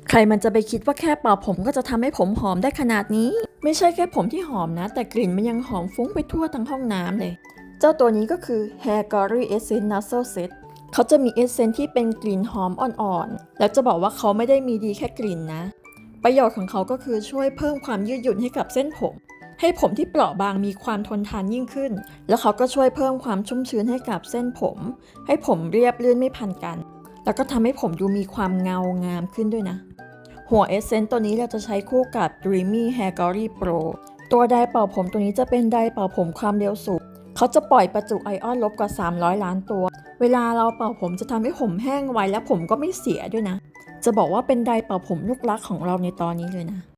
ใครมันจะไปคิดว่าแค่เป่าผมก็จะทำให้ผมหอมได้ขนาดนี้ไม่ใช่แค่ผมที่หอมนะแต่กลิ่นมันยังหอมฟุ้งไปทั่วทั้งห้องน้ำเลยเจ้าตัวนี้ก็คือ Hair Glory Essence Nasal Set เขาจะมีเอสเซนที่เป็นกลิ่นหอมอ่อนๆแล้วจะบอกว่าเขาไม่ได้มีดีแค่กลิ่นนะประโยชน์ของเขาก็คือช่วยเพิ่มความยืดหยุ่นให้กับเส้นผมให้ผมที่เปราะบางมีความทนทานยิ่งขึ้นแล้วเขาก็ช่วยเพิ่มความชุ่มชื้นให้กับเส้นผมให้ผมเรียบลื่นไม่พันกันแล้วก็ทำให้ผมดูมีความเงางามขึ้นด้วยนะหัวเอสเซนต์ตัวนี้เราจะใช้คู่กับ Dreamy Hair Glory Pro ตัวไดร์เป่าผมตัวนี้จะเป็นไดร์เป่าผมความเร็วสูงเขาจะปล่อยประจุไอออนลบกว่า300ล้านตัวเวลาเราเป่าผมจะทำให้ผมแห้งไวและผมก็ไม่เสียด้วยนะจะบอกว่าเป็นไดร์เป่าผมลูกรักของเราในตอนนี้เลยนะ